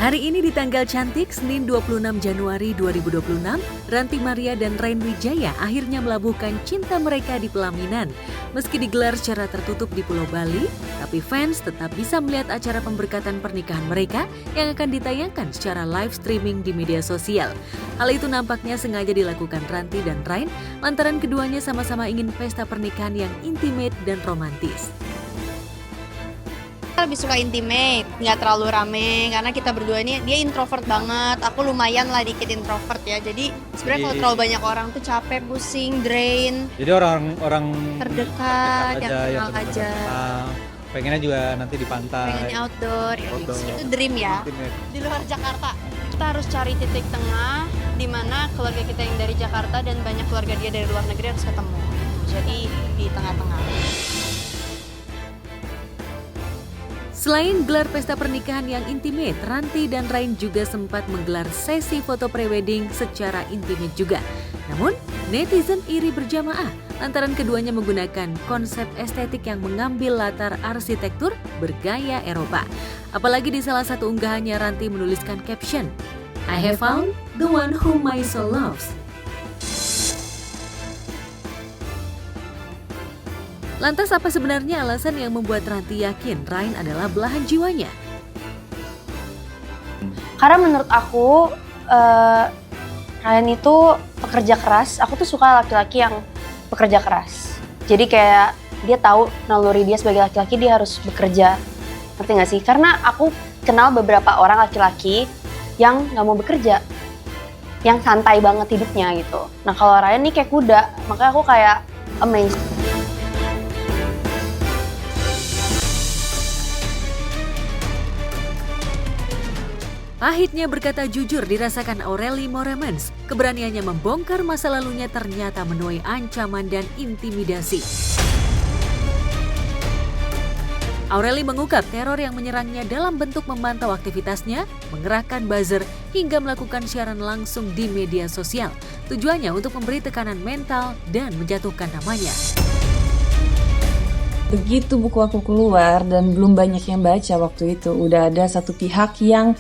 Hari ini di tanggal cantik, Senin 26 Januari 2026, Ranti Maria dan Rain Wijaya akhirnya melabuhkan cinta mereka di pelaminan. Meski digelar secara tertutup di Pulau Bali, tapi fans tetap bisa melihat acara pemberkatan pernikahan mereka yang akan ditayangkan secara live streaming di media sosial. Hal itu nampaknya sengaja dilakukan Ranti dan Rain lantaran keduanya sama-sama ingin pesta pernikahan yang intimate dan romantis. Lebih suka intimate, nggak terlalu rame karena kita berdua ini dia introvert banget, aku lumayan lah dikit introvert ya, jadi sebenarnya kalau terlalu banyak orang tuh capek, pusing, drain. Jadi orang terdekat yang kenal aja. Pengennya juga nanti di pantai. Pengennya outdoor. Itu dream ya. Di luar Jakarta kita harus cari titik tengah di mana keluarga kita yang dari Jakarta dan banyak keluarga dia dari luar negeri harus ketemu. Jadi di tengah-tengah. Selain gelar pesta pernikahan yang intimate, Ranti dan Rain juga sempat menggelar sesi foto prewedding secara intimate juga. Namun, netizen iri berjamaah lantaran keduanya menggunakan konsep estetik yang mengambil latar arsitektur bergaya Eropa. Apalagi di salah satu unggahannya Ranti menuliskan caption, "I have found the one whom my soul loves." Lantas apa sebenarnya alasan yang membuat Ranti yakin Rain adalah belahan jiwanya? Karena menurut aku Rain itu pekerja keras. Aku tuh suka laki-laki yang pekerja keras. Jadi kayak dia tahu naluri dia sebagai laki-laki dia harus bekerja. Ngerti gak sih? Karena aku kenal beberapa orang laki-laki yang gak mau bekerja. Yang santai banget hidupnya gitu. Nah kalau Rain nih kayak kuda, makanya aku kayak amazed. Pahitnya berkata jujur dirasakan Aureli Moremans. Keberaniannya membongkar masa lalunya ternyata menuai ancaman dan intimidasi. Aureli mengungkap teror yang menyerangnya dalam bentuk memantau aktivitasnya, mengerahkan buzzer, hingga melakukan siaran langsung di media sosial. Tujuannya untuk memberi tekanan mental dan menjatuhkan namanya. Begitu buku aku keluar dan belum banyak yang baca waktu itu, udah ada satu pihak yang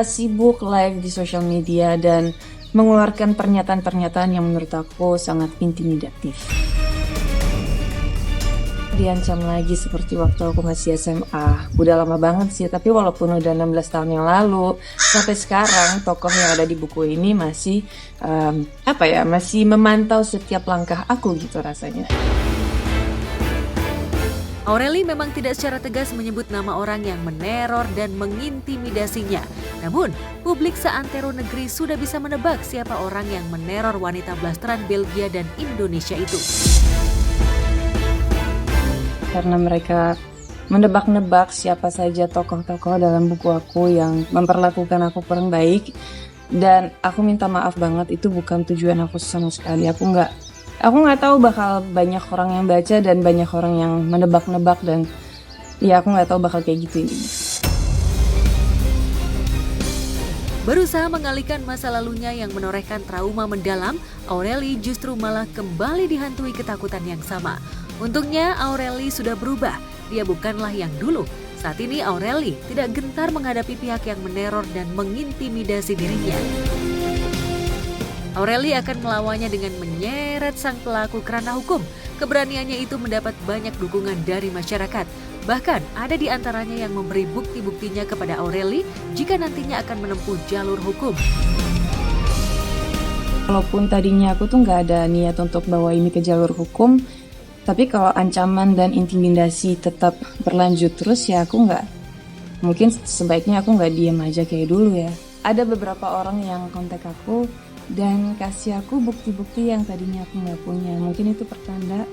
sibuk live di sosial media dan mengeluarkan pernyataan-pernyataan yang menurut aku sangat intimidatif. Diancam lagi seperti waktu aku masih SMA. Udah lama banget sih, tapi walaupun udah 16 tahun yang lalu, sampai sekarang tokoh yang ada di buku ini masih masih memantau setiap langkah aku gitu rasanya. Aureli memang tidak secara tegas menyebut nama orang yang meneror dan mengintimidasinya. Namun, publik seantero negeri sudah bisa menebak siapa orang yang meneror wanita blasteran Belgia dan Indonesia itu. Karena mereka menebak-nebak siapa saja tokoh-tokoh dalam buku aku yang memperlakukan aku kurang baik. Dan aku minta maaf banget, itu bukan tujuan aku sama sekali. Aku nggak tahu bakal banyak orang yang baca dan banyak orang yang menebak-nebak dan ya aku nggak tahu bakal kayak gitu ini. Berusaha mengalihkan masa lalunya yang menorehkan trauma mendalam, Aureli justru malah kembali dihantui ketakutan yang sama. Untungnya Aureli sudah berubah, dia bukanlah yang dulu. Saat ini Aureli tidak gentar menghadapi pihak yang meneror dan mengintimidasi dirinya. Aureli akan melawannya dengan menyeret sang pelaku ke ranah hukum. Keberaniannya itu mendapat banyak dukungan dari masyarakat. Bahkan ada di antaranya yang memberi bukti-buktinya kepada Aureli jika nantinya akan menempuh jalur hukum. Walaupun tadinya aku tuh nggak ada niat untuk bawa ini ke jalur hukum, tapi kalau ancaman dan intimidasi tetap berlanjut terus ya mungkin sebaiknya aku nggak diem aja kayak dulu ya. Ada beberapa orang yang kontak aku dan kasih aku bukti-bukti yang tadinya aku nggak punya. Mungkin itu pertanda,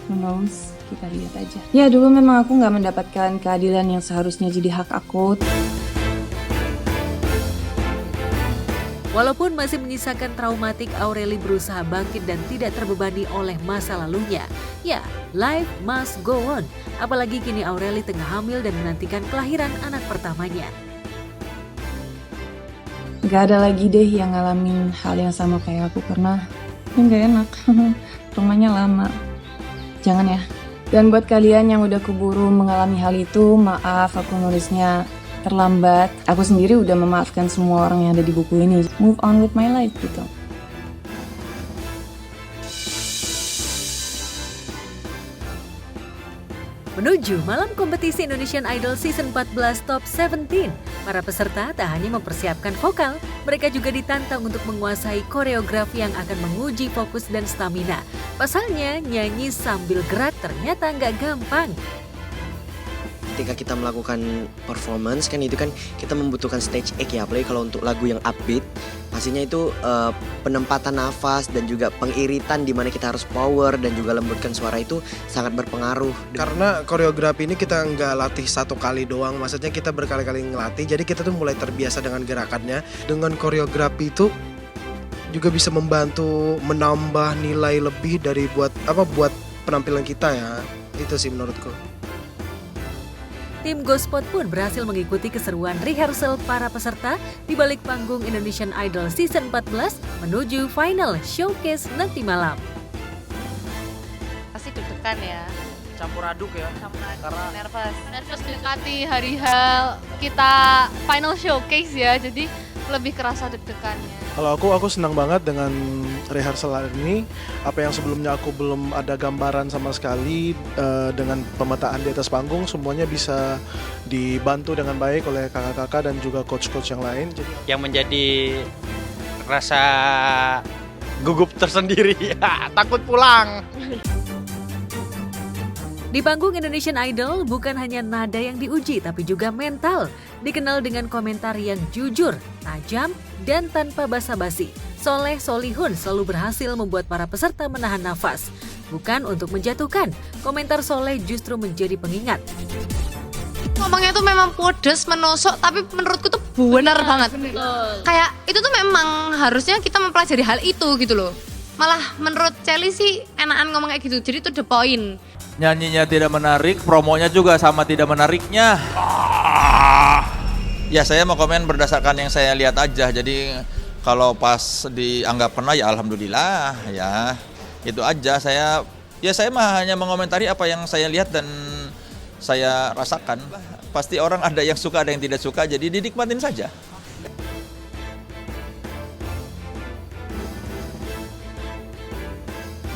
who knows, kita lihat aja. Ya dulu memang aku nggak mendapatkan keadilan yang seharusnya jadi hak aku. Walaupun masih menyisakan traumatik, Aureli berusaha bangkit dan tidak terbebani oleh masa lalunya. Ya, life must go on. Apalagi kini Aureli tengah hamil dan menantikan kelahiran anak pertamanya. Gak ada lagi deh yang ngalamin hal yang sama kayak aku karena gak enak. Rumahnya lama. Jangan ya. Dan buat kalian yang udah keburu mengalami hal itu, maaf aku nulisnya terlambat. Aku sendiri udah memaafkan semua orang yang ada di buku ini. Move on with my life gitu. Menuju malam kompetisi Indonesian Idol Season 14 Top 17, para peserta tak hanya mempersiapkan vokal, mereka juga ditantang untuk menguasai koreografi yang akan menguji fokus dan stamina. Pasalnya, nyanyi sambil gerak ternyata nggak gampang. Ketika kita melakukan performance kan itu kan kita membutuhkan stage act ya, apalagi kalau untuk lagu yang upbeat pastinya itu penempatan nafas dan juga pengiritan di mana kita harus power dan juga lembutkan suara itu sangat berpengaruh. Karena koreografi ini kita nggak latih satu kali doang, maksudnya kita berkali-kali ngelatih, jadi kita tuh mulai terbiasa dengan gerakannya. Dengan koreografi itu juga bisa membantu menambah nilai lebih dari buat penampilan kita ya, itu sih menurutku. Tim Gospot pun berhasil mengikuti keseruan rehearsal para peserta di balik panggung Indonesian Idol Season 14 menuju final showcase nanti malam. Pasti deg-degan ya, Campur aduk ya. karena nervous mendekati hari H kita final showcase ya, jadi lebih kerasa deg-degannya. Kalau aku senang banget dengan rehearsal ini. Apa yang sebelumnya aku belum ada gambaran sama sekali, dengan pemetaan di atas panggung semuanya bisa dibantu dengan baik oleh kakak-kakak dan juga coach-coach yang lain. Jadi Yang menjadi rasa gugup tersendiri, takut pulang. Di panggung Indonesian Idol bukan hanya nada yang diuji tapi juga mental. Dikenal dengan komentar yang jujur, tajam, dan tanpa basa-basi. Soleh Solihun selalu berhasil membuat para peserta menahan nafas. Bukan untuk menjatuhkan, komentar Soleh justru menjadi pengingat. Ngomongnya tuh memang pedes, menusuk, tapi menurutku tuh benar banget. Kayak itu tuh memang harusnya kita mempelajari hal itu gitu loh. Malah menurut Celi sih enakan ngomong kayak gitu, jadi itu the point. Nyanyinya tidak menarik, promonya juga sama tidak menariknya. Ya saya mau komen berdasarkan yang saya lihat aja, jadi kalau pas dianggap kena ya alhamdulillah ya. Itu aja, saya mah hanya mengomentari apa yang saya lihat dan saya rasakan. Pasti orang ada yang suka, ada yang tidak suka, jadi dinikmatin saja.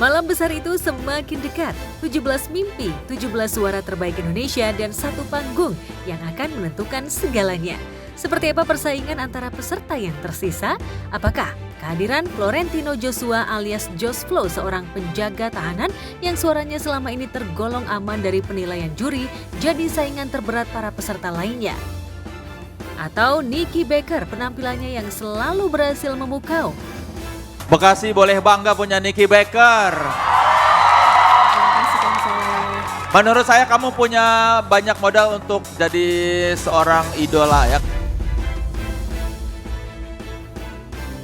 Malam besar itu semakin dekat. 17 mimpi, 17 suara terbaik Indonesia dan satu panggung yang akan menentukan segalanya. Seperti apa persaingan antara peserta yang tersisa? Apakah kehadiran Florentino Joshua alias Josh Flow, seorang penjaga tahanan yang suaranya selama ini tergolong aman dari penilaian juri, jadi saingan terberat para peserta lainnya? Atau Nicky Baker, penampilannya yang selalu berhasil memukau? Bekasi boleh bangga punya Nicky Baker. Menurut saya kamu punya banyak modal untuk jadi seorang idola ya.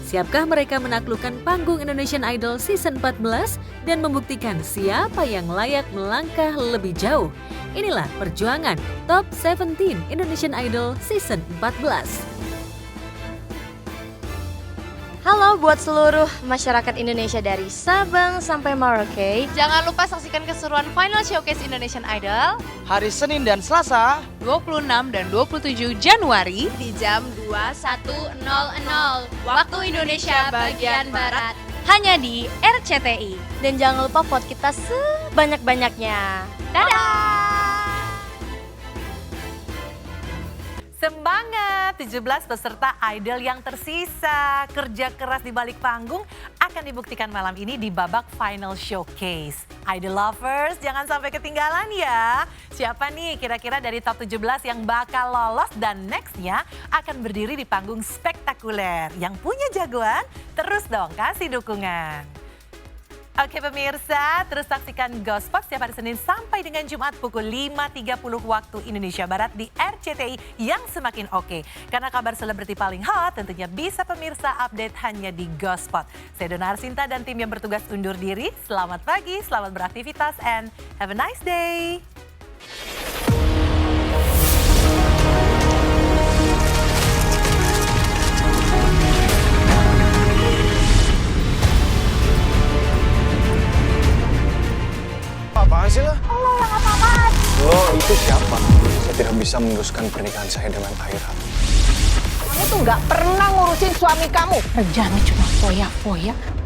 Siapkah mereka menaklukkan panggung Indonesian Idol Season 14 dan membuktikan siapa yang layak melangkah lebih jauh? Inilah perjuangan Top 17 Indonesian Idol Season 14. Halo buat seluruh masyarakat Indonesia dari Sabang sampai Merauke. Jangan lupa saksikan keseruan final showcase Indonesian Idol Hari Senin dan Selasa 26 dan 27 Januari Di jam 21.00 waktu Indonesia bagian Barat. hanya di RCTI. Dan jangan lupa vote kita sebanyak-banyaknya. Dadah! Semangat 17 peserta Idol yang tersisa. Kerja keras di balik panggung akan dibuktikan malam ini di babak final showcase. Idol lovers, jangan sampai ketinggalan ya. Siapa nih kira-kira dari top 17 yang bakal lolos dan nextnya akan berdiri di panggung spektakuler. Yang punya jagoan, terus dong kasih dukungan. Oke pemirsa, terus saksikan Gospot setiap hari Senin sampai dengan Jumat pukul 5.30 waktu Indonesia Barat di RCTI yang semakin oke. Karena kabar selebriti paling hot tentunya bisa pemirsa update hanya di Gospot. Saya Dona Arsinta dan tim yang bertugas undur diri. Selamat pagi, selamat beraktivitas, and have a nice day. apaan sih lo? Allah yang apa-apaan. Lo itu siapa? Saya tidak bisa meneruskan pernikahan saya dengan Aira. Kamu tuh nggak pernah ngurusin suami kamu. Kerjanya cuma foya-foya.